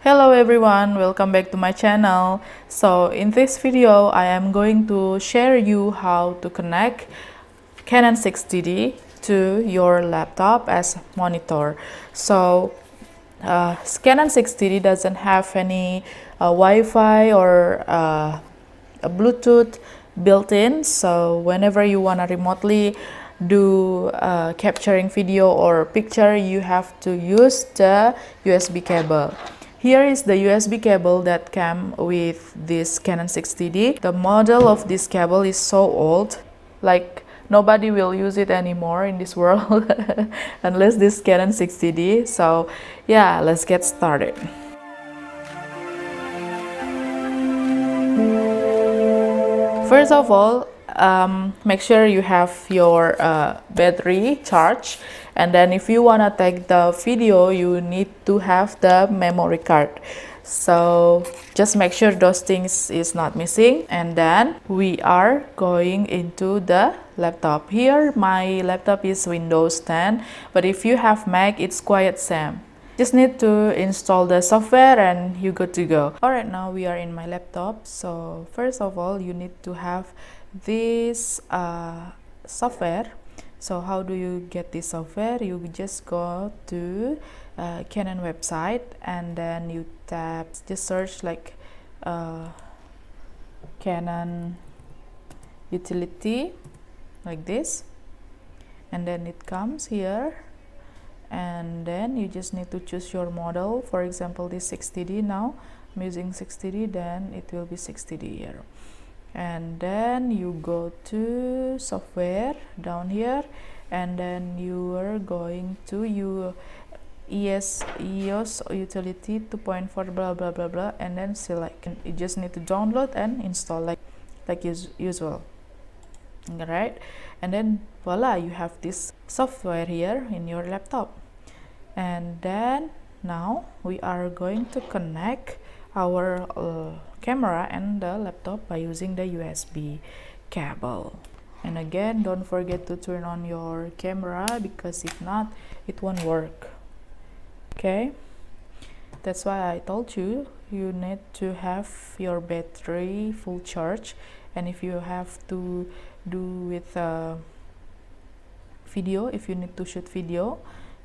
Hello everyone, welcome back to my channel. So in this video I am going to share you how to connect Canon 60D to your laptop as monitor. So Canon 60D doesn't have any Wi-Fi or a Bluetooth built in, so whenever you want to remotely do capturing video or picture, you have to use the USB cable. Here is the USB cable that came with this Canon 60D. The model of this cable is so old, like nobody will use it anymore in this world unless this Canon 60D. So yeah, let's get started. First of all, make sure you have your battery charged, and then if you want to take the video, you need to have the memory card. So just make sure those things is not missing, and then we are going into the laptop. Here my laptop is Windows 10, but if you have Mac, it's quite same. Just need to install the software and you good to go. Alright, now we are in my laptop. So first of all, you need to have this software. So how do you get this software? You just go to Canon website and then you tap, just search like Canon utility like this, and then it comes here, and then you just need to choose your model. For example, this 60D. Now I'm using 60D, then it will be 60D here, and then you go to software down here, and then you are going to EOS utility 2.4 blah blah blah blah, and then select. You just need to download and install like usual. Alright, and then voila, you have this software here in your laptop. And then now we are going to connect our camera and the laptop by using the USB cable. And again, don't forget to turn on your camera, because if not, it won't work. Okay, that's why I told you need to have your battery full charge. And if you have to do with video, if you need to shoot video,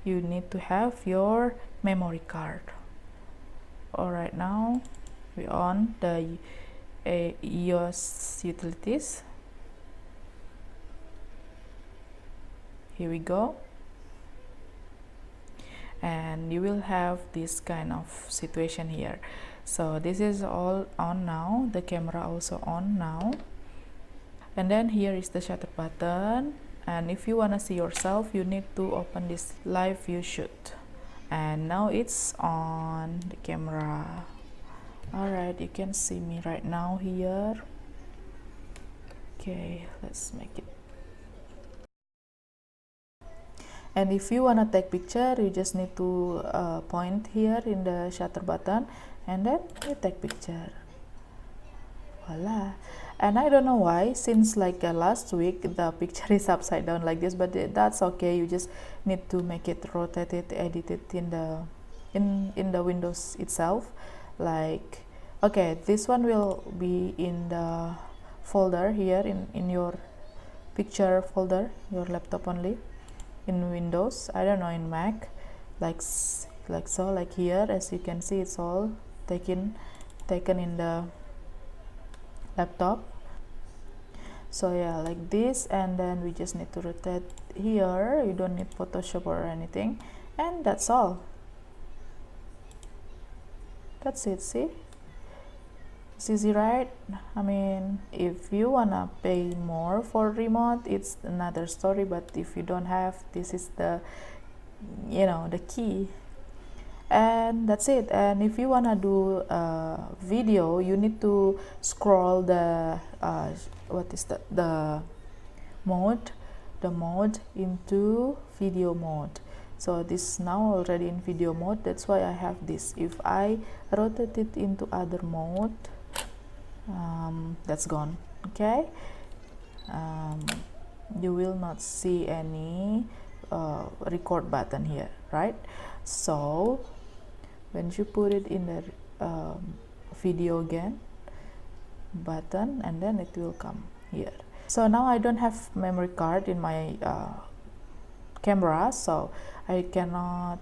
you need to have your memory card. Alright, now we on the EOS utilities. Here we go, and you will have this kind of situation here. So this is all on now, the camera also on now, and then here is the shutter button. And if you want to see yourself, you need to open this live view shoot, and now it's on the camera. Alright, you can see me right now here. Okay, let's make it. And if you want to take picture, you just need to point here in the shutter button, and then you take picture. Voila. And I don't know why, since like last week the picture is upside down like this, but that's okay. You just need to make it rotated, edit it in the Windows itself. Like, okay, this one will be in the folder here in your picture folder, your laptop only. In Windows, I don't know, in Mac, like so, like here, as you can see, it's all taken in the laptop. So yeah, like this, and then we just need to rotate here. You don't need Photoshop or anything, and that's all. That's it. See, it's easy, right? I mean, if you wanna pay more for remote, it's another story, but if you don't have, this is the the key, and that's it. And if you wanna do video, you need to scroll the what is the mode into video mode. So this is now already in video mode, that's why I have this. If I rotate it into other mode, that's gone. Okay, you will not see any record button here, right? So when you put it in the video again button, and then it will come here. So now I don't have memory card in my camera, so I cannot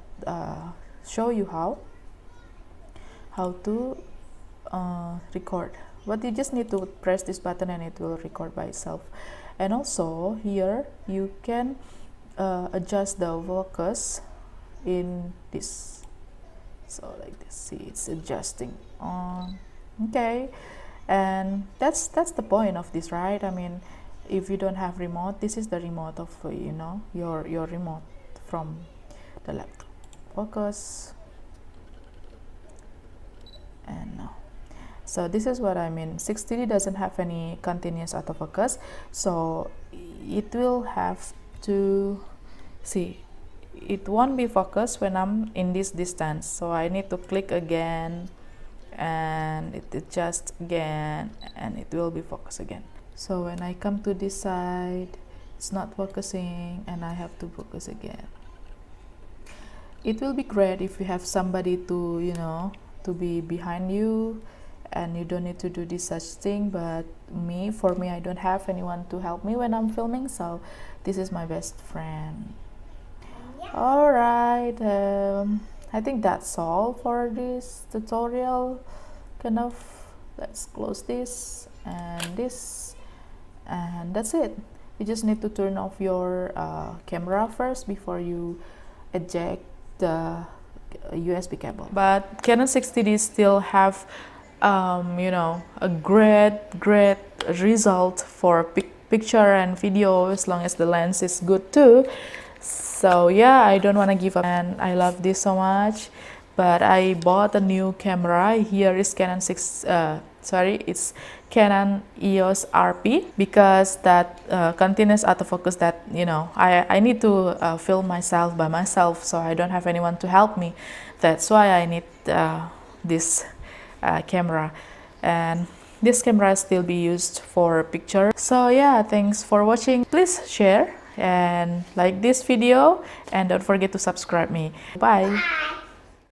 show you how to record, but you just need to press this button and it will record by itself. And also here you can adjust the focus in this, so like this, see, it's adjusting on. Okay, and that's the point of this, right? I mean, if you don't have remote, this is the remote of your remote from the laptop. Focus, and now, so this is what I mean. 60D doesn't have any continuous autofocus, so it will have to see, it won't be focused when I'm in this distance, so I need to click again and it adjusts again and it will be focused again. So when I come to this side, it's not focusing and I have to focus again. It will be great if you have somebody to to be behind you and you don't need to do this such thing, but for me I don't have anyone to help me when I'm filming, so this is my best friend. Alright, I think that's all for this tutorial. Let's close this, and that's it. You just need to turn off your camera first before you eject the USB cable. But Canon 60D still have a great result for picture and video, as long as the lens is good too. So yeah, I don't want to give up, and I love this so much. But I bought a new camera. Here is it's Canon EOS RP, because that continuous autofocus that I need to film myself by myself, so I don't have anyone to help me. That's why I need this camera, and this camera still be used for picture. So yeah, thanks for watching. Please share and like this video, and don't forget to subscribe me. Bye.